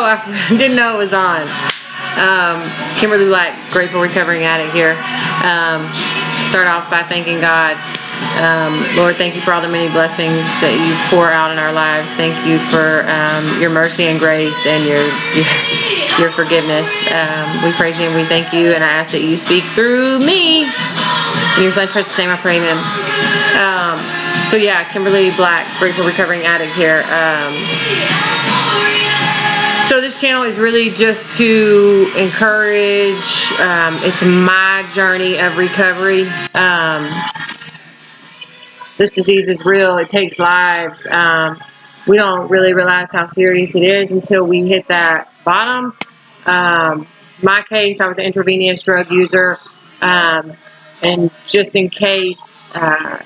I didn't know it was on. Kimberly Black, grateful recovering addict here. Start off by thanking God. Lord, thank you for all the many blessings that you pour out in our lives. Thank you for your mercy and grace and your forgiveness. We praise you and we thank you, and I ask that you speak through me. In your son's precious name I pray, amen. So yeah, Kimberly Black, grateful recovering addict here. So this channel is really just to encourage. It's my journey of recovery. This disease is real. It takes lives. We don't really realize how serious it is until we hit that bottom. My case, I was an intravenous drug user. And just in case, I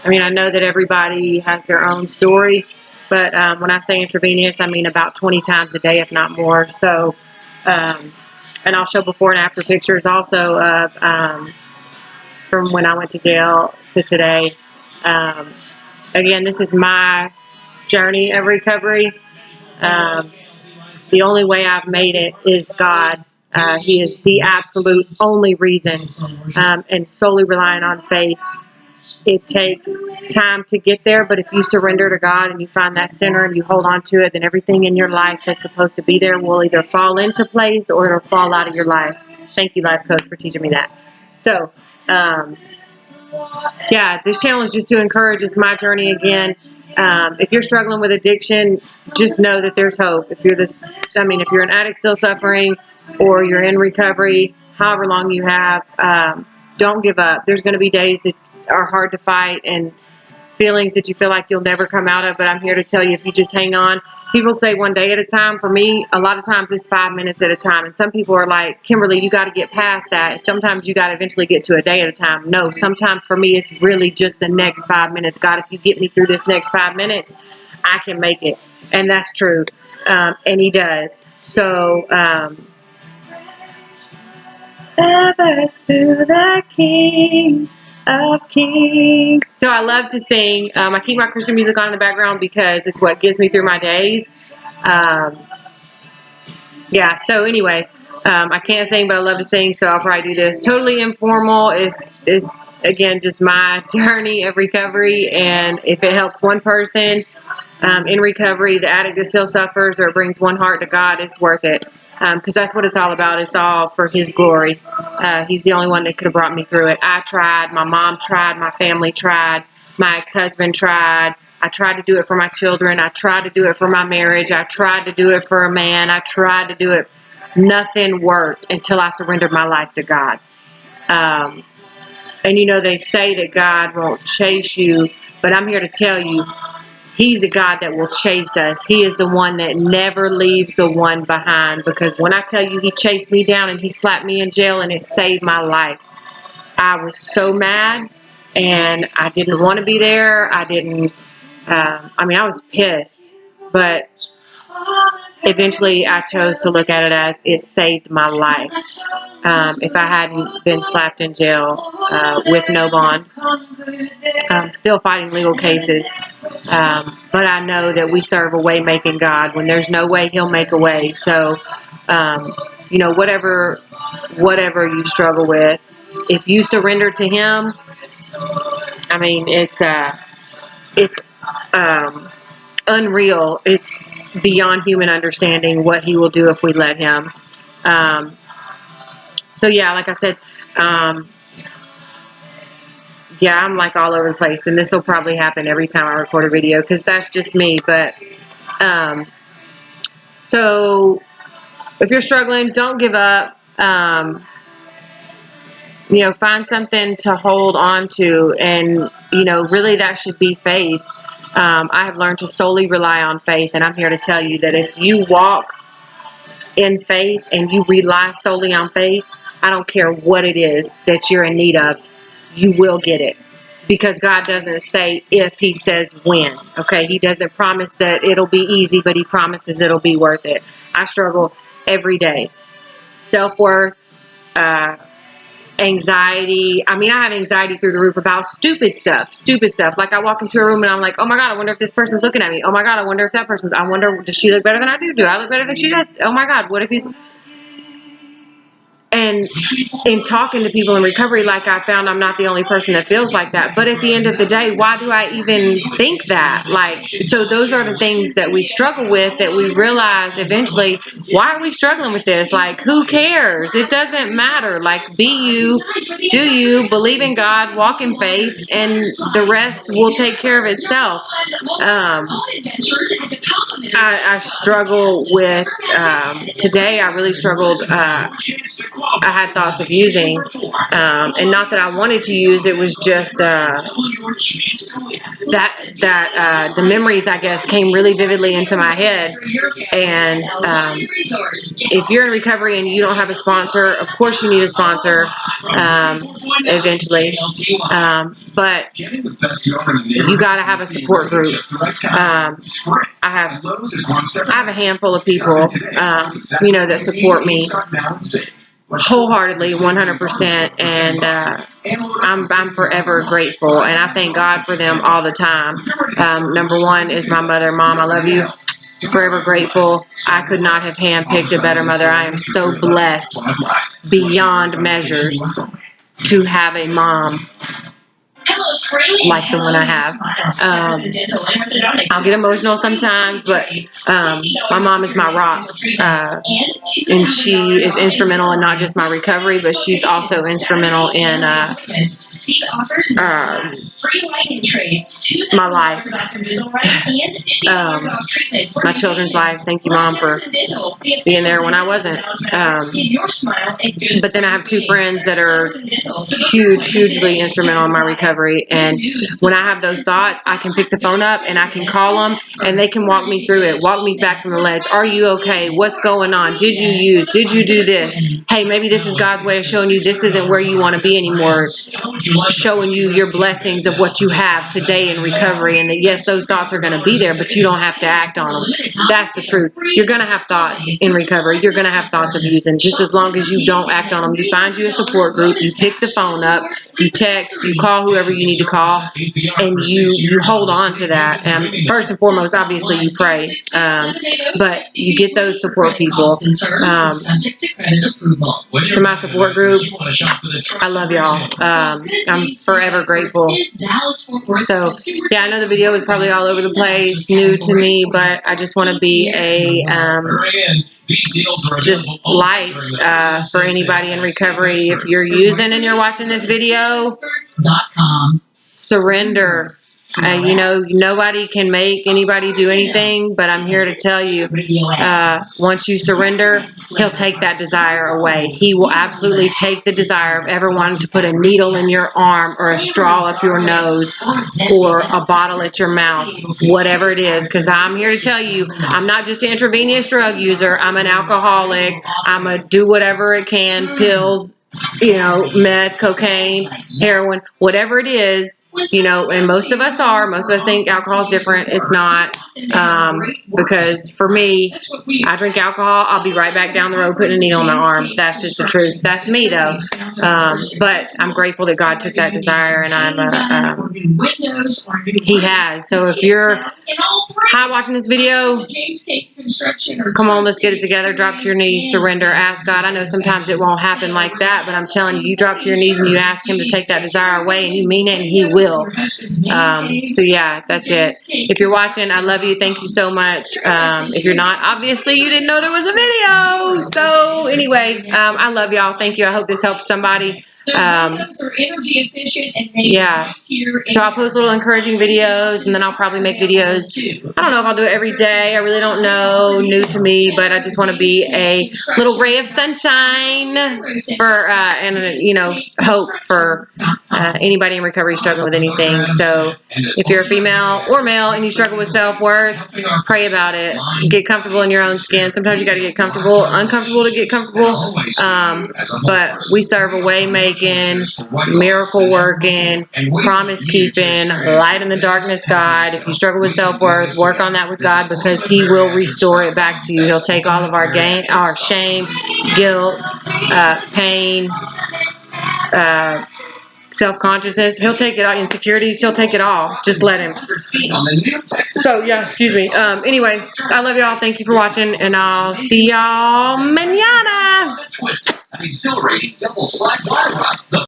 mean, I know that everybody has their own story, but when I say intravenous, I mean about 20 times a day, if not more. So, and I'll show before and after pictures also of from when I went to jail to today. Again, this is my journey of recovery. The only way I've made it is God. He is the absolute only reason, and solely relying on faith. It takes time to get there, but if you surrender to God and you find that center and you hold on to it, then everything in your life that's supposed to be there will either fall into place or it'll fall out of your life. Thank you, Life Coach, for teaching me that. So, yeah, this channel is just to encourage. It's my journey again. If you're struggling with addiction, just know that there's hope. If you're if you're an addict still suffering, or you're in recovery, however long you have, don't give up. There's going to be days that are hard to fight and feelings that you feel like you'll never come out of, but I'm here to tell you, if you just hang on. People say one day at a time. For me, a lot of times it's 5 minutes at a time, and some people are like, Kimberly, you got to get past that. Sometimes you got to eventually get to a day at a time. No, sometimes for me it's really just the next 5 minutes. God, if you get me through this next 5 minutes, I can make it. And that's true, and he does. So ever to the King of Kings. So I love to sing. I keep my Christian music on in the background because it's what gets me through my days. Yeah, so anyway, I can't sing, but I love to sing, so I'll probably do this. Totally informal is again just my journey of recovery, and if it helps one person in recovery, the addict that still suffers, or it brings one heart to God, it's worth it, because that's what it's all about. It's all for his glory. He's the only one that could have brought me through it. I tried, my mom tried, my family tried, my ex-husband tried. I tried to do it for my children. I tried to do it for my marriage. I tried to do it for a man. I tried to do it. Nothing worked until I surrendered my life to God. And you know, they say that God won't chase you, but I'm here to tell you, he's a God that will chase us. He is the one that never leaves the one behind, because when I tell you he chased me down and he slapped me in jail and it saved my life, I was so mad and I didn't want to be there. I didn't, I was pissed, but eventually I chose to look at it as it saved my life. If I hadn't been slapped in jail with no bond, I'm still fighting legal cases. But I know that we serve a way-making God. When there's no way, he'll make a way. So, you know, whatever you struggle with, if you surrender to him, I mean, it's unreal. It's beyond human understanding what he will do if we let him. So yeah, like I said, yeah, I'm like all over the place, and this will probably happen every time I record a video because that's just me. But so if you're struggling, don't give up. You know, find something to hold on to, and you know, really that should be faith. I have learned to solely rely on faith, and I'm here to tell you that if you walk in faith and you rely solely on faith, I don't care what it is that you're in need of, you will get it. Because God doesn't say if, he says when. Okay, he doesn't promise that it'll be easy, but he promises it'll be worth it. I struggle every day. Self-worth, anxiety. I mean, I have anxiety through the roof about stupid stuff. Like I walk into a room and I'm like, oh my God, I wonder if this person's looking at me. Oh my God, I wonder if that person's, I wonder, does she look better than I do? Do I look better than she does? Oh my God, what if you, and in talking to people in recovery, like I found I'm not the only person that feels like that. But at the end of the day, why do I even think that? Like, so those are the things that we struggle with, that we realize eventually, why are we struggling with this? Like, who cares? It doesn't matter. Like, be you, do you, believe in God, walk in faith, and the rest will take care of itself. I struggle with, today I really struggled, I had thoughts of using, and not that I wanted to use, it was just that the memories, I guess, came really vividly into my head. And if you're in recovery and you don't have a sponsor, of course you need a sponsor eventually, but you got to have a support group. I have a handful of people, that support me wholeheartedly, 100%, and I'm forever grateful, and I thank God for them all the time. Number one is my mother. Mom, I love you. Forever grateful. I could not have handpicked a better mother. I am so blessed beyond measures to have a mom like the one I have. I'll get emotional sometimes, but my mom is my rock, and she is instrumental in not just my recovery, but she's also instrumental in my life, my children's lives. Thank you, Mom, for being there when I wasn't. But then I have two friends that are hugely instrumental in my recovery, and when I have those thoughts, I can pick the phone up and I can call them, and they can walk me through it, walk me back from the ledge. Are you okay? What's going on? Did you use? Did you do this? Hey, maybe this is God's way of showing you this isn't where you want to be anymore, showing you your blessings of what you have today in recovery, and that yes, those thoughts are going to be there, but you don't have to act on them. That's the truth. You're going to have thoughts in recovery. You're going to have thoughts of using, just as long as you don't act on them. You find you a support group, you pick the phone up, you text, you call whoever you need to call, and you hold on to that. And first and foremost, obviously, you pray, but you get those support people. So my support group, I love y'all. I'm forever grateful. So yeah, I know the video is probably all over the place, new to me, but I just want to be a just light for anybody in recovery. If you're using and you're watching this video, surrender. Nobody can make anybody do anything, but I'm here to tell you, once you surrender, he'll take that desire away. He will absolutely take the desire of ever wanting to put a needle in your arm or a straw up your nose or a bottle at your mouth, whatever it is, because I'm here to tell you, I'm not just an intravenous drug user. I'm an alcoholic. I'm a do whatever it can, pills, meth, cocaine, heroin, whatever it is, and most of us think alcohol is different. It's not, because for me, I drink alcohol, I'll be right back down the road putting a needle in my arm. That's just the truth. That's me though. But I'm grateful that God took that desire, and he has. So if you're watching this video, come on, let's get it together. Drop to your knees, surrender, ask God. I know sometimes it won't happen like that, but I'm telling you, you drop to your knees and you ask him to take that desire away, and you mean it, and he will. So yeah, that's it. If you're watching, I love you. Thank you so much. If you're not, obviously you didn't know there was a video. So anyway, I love y'all. Thank you. I hope this helps somebody. Yeah. So I'll post little encouraging videos, and then I'll probably make videos. I don't know if I'll do it every day. I really don't know. New to me, but I just want to be a little ray of sunshine for, hope for anybody in recovery struggling with anything. So if you're a female or male and you struggle with self-worth, pray about it. Get comfortable in your own skin. Sometimes you got to get uncomfortable to get comfortable. But we serve a way making, miracle working, promise keeping, light in the darkness God. If you struggle with self-worth, work on that with God, because he will restore it back to you. He'll take all of our shame, guilt, pain, self-consciousness. He'll take it all. Insecurities. He'll take it all. Just let him. So yeah, excuse me. Anyway, I love y'all. Thank you for watching, and I'll see y'all mañana.